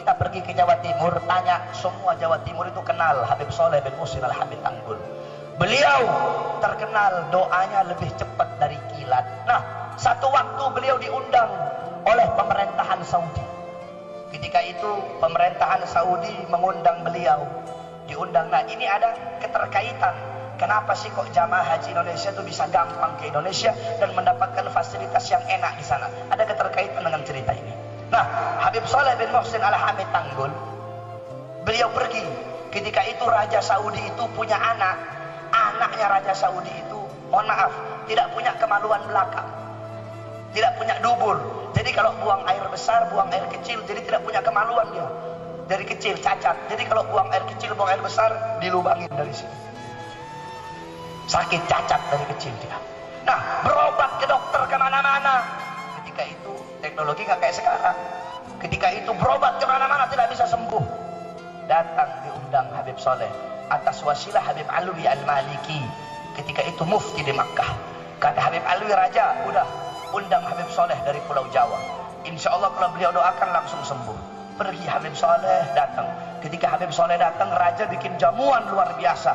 kita pergi ke Jawa Timur, tanya semua Jawa Timur itu kenal Habib Soleh bin Muhsin Al-Hamid Tanggul. Beliau terkenal doanya lebih cepat dari kilat. Nah, satu waktu beliau diundang oleh pemerintahan Saudi. Ketika itu pemerintahan Saudi mengundang beliau, diundang. Nah, ini ada keterkaitan. Kenapa sih kok jamaah haji Indonesia itu bisa gampang ke Indonesia dan mendapatkan fasilitas yang enak di sana? Ada keterkaitan dengan cerita ini. Nah, Habib Soleh bin Muhsin Al-Hamid Tanggul, beliau pergi. Ketika itu Raja Saudi itu punya anak. Anaknya Raja Saudi itu, mohon maaf, tidak punya kemaluan belakang, tidak punya dubur. Jadi kalau buang air besar, buang air kecil, jadi tidak punya kemaluan dia. Dari kecil cacat. Jadi kalau buang air kecil, buang air besar, dilubangin dari sini. Sakit cacat dari kecil dia. Nah, berobat ke dokter kemana-mana. Ketika itu teknologi nggak kayak sekarang. Ketika itu berobat kemana-mana tidak bisa sembuh. Datang diundang Habib Soleh atas wasilah Habib Alwi Al-Maliki. Ketika itu mufti di Makkah. Kata Habib Alwi, raja udah undang Habib Soleh dari Pulau Jawa. Insya Allah kalau beliau doakan langsung sembuh. Pergi Habib Soleh datang. Ketika Habib Soleh datang, raja bikin jamuan luar biasa.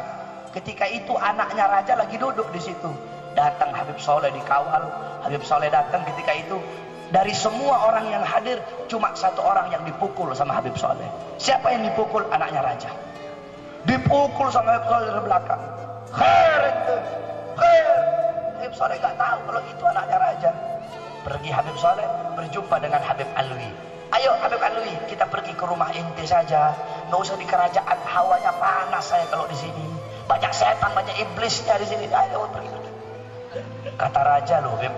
Ketika itu anaknya raja lagi duduk di situ. Datang Habib Soleh dikawal. Habib Soleh datang ketika itu. Dari semua orang yang hadir, cuma satu orang yang dipukul sama Habib Soleh. Siapa yang dipukul? Anaknya raja. Dipukul sama Habib Soleh dari belakang. Khair itu, khair. Habib Soleh gak tahu kalau itu anaknya raja. Pergi Habib Soleh berjumpa dengan Habib Alwi. Ayo Habib Alwi, kita pergi ke rumah inti saja. Nggak usah di kerajaan, hawanya panas saya kalau di sini. Banyak setan, banyak iblisnya di sini. Ayo pergi. Kata raja, loh Habib,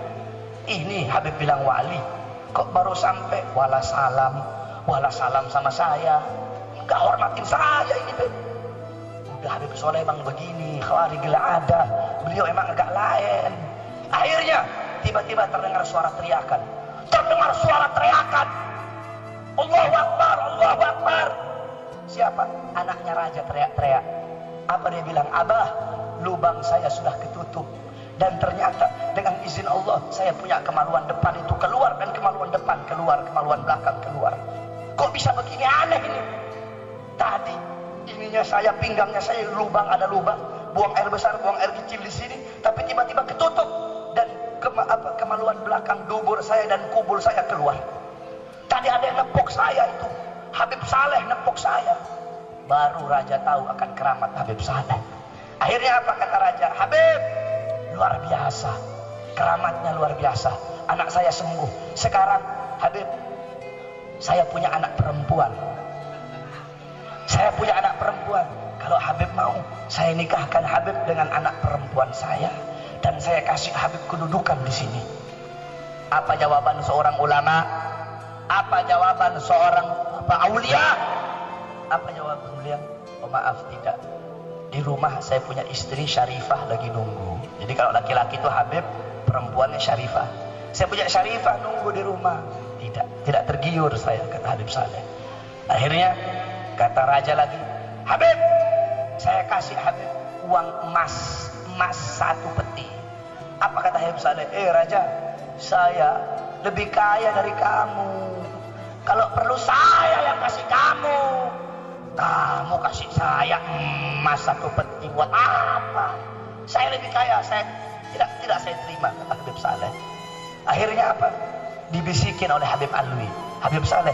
ini Habib bilang wali, kok baru sampai wala salam sama saya, nggak hormatin saya ini Habib. Udah Habib Soleh emang begini, khawarigil ada, beliau emang agak lain. Akhirnya tiba-tiba terdengar suara teriakan. Allahu Akbar, Allahu Akbar. Siapa? Anaknya raja teriak-teriak. Apa dia bilang? Abah, lubang saya sudah ketutup. Dan ternyata dengan izin Allah saya punya kemaluan depan itu keluar, dan kemaluan depan keluar, kemaluan belakang keluar. Kok bisa begini, aneh ini. Tadi ininya saya, pinggangnya saya lubang, ada lubang, buang air besar, buang air kecil di sini, tapi tiba-tiba ketutup, dan kemaluan belakang dubur saya dan kubur saya keluar. Tadi ada yang nepuk saya itu, Habib Saleh nepuk saya. Baru raja tahu akan keramat Habib Saleh. Akhirnya apa kata raja? Habib, luar biasa, keramatnya luar biasa, anak saya sembuh. Sekarang Habib, saya punya anak perempuan. Saya punya anak perempuan. Kalau Habib mau, saya nikahkan Habib dengan anak perempuan saya, dan saya kasih Habib kedudukan di sini. Apa jawaban seorang ulama? Apa jawaban seorang aulia? Apa jawaban beliau? Oh maaf, tidak. Di rumah saya punya istri Syarifah lagi nunggu. Jadi kalau laki-laki itu Habib, perempuannya Syarifah. Saya punya Syarifah nunggu di rumah. Tidak tergiur saya, kata Habib Saleh. Akhirnya kata raja lagi, Habib, saya kasih Habib uang emas 1 peti. Apa kata Habib Saleh? Raja, saya lebih kaya dari kamu. Kalau perlu saya yang kasih kamu. Kamu kasih saya emas 1 peti buat apa? Saya lebih kaya, saya tidak saya terima, kata Habib Saleh. Akhirnya apa? Dibisikin oleh Habib Alwi. Habib Saleh,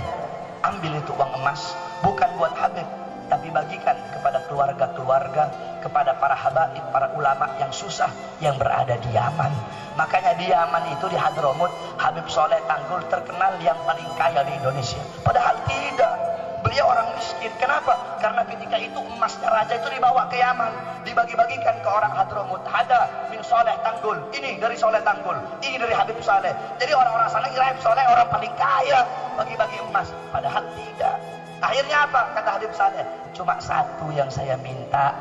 ambil itu uang emas, bukan buat Habib, tapi bagikan kepada keluarga-keluarga, kepada para habaib, para ulama yang susah yang berada di Yaman. Makanya di Yaman itu, di Hadramut, Habib Soleh Tanggul terkenal yang paling kaya di Indonesia. Padahal tidak. Beliau orang miskin. Kenapa? Karena ketika itu emasnya raja itu dibawa ke Yaman, dibagi-bagikan ke orang Hadramut. Ada min Soleh Tanggul, ini dari Soleh Tanggul, ini dari Habib Saleh. Jadi orang-orang sana kira Habib Soleh orang paling kaya, bagi-bagi emas. Padahal tidak. Akhirnya apa? Kata Habib Saleh, cuma satu yang saya minta,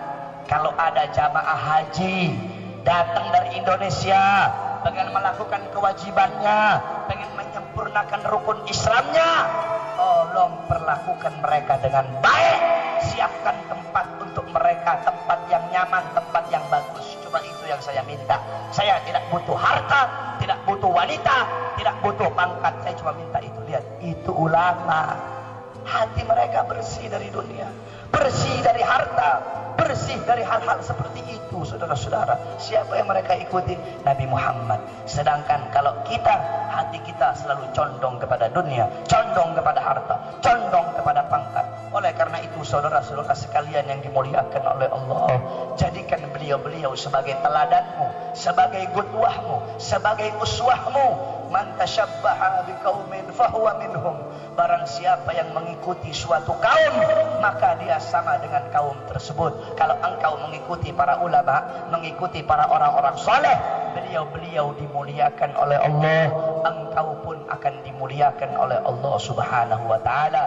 kalau ada jamaah haji datang dari Indonesia, pengen melakukan kewajibannya, pengen menyempurnakan rukun Islamnya, tolong perlakukan mereka dengan baik, siapkan tempat untuk mereka, tempat yang nyaman, tempat yang bagus. Cuma itu yang saya minta. Saya tidak butuh harta, tidak butuh wanita, tidak butuh pangkat, saya cuma minta itu. Lihat, itu ulama. hati mereka bersih dari dunia, bersih dari harta, bersih dari hal-hal seperti itu. Saudara-saudara, siapa yang mereka ikuti? Nabi Muhammad. Sedangkan kalau kita, hati kita selalu condong kepada dunia, condong kepada harta, condong kepada pangkat. Oleh karena itu, saudara-saudara sekalian yang dimuliakan oleh Allah, jadikan beliau-beliau sebagai teladanmu, sebagai qudwahmu, sebagai uswahmu. Man tashabbaha biqaumin fahuwa minhum. Barang siapa yang mengikuti suatu kaum, maka dia sama dengan kaum tersebut. Kalau engkau mengikuti para ulama, mengikuti para orang-orang soleh, beliau-beliau dimuliakan oleh Allah, engkau pun akan dimuliakan oleh Allah Subhanahu wa ta'ala.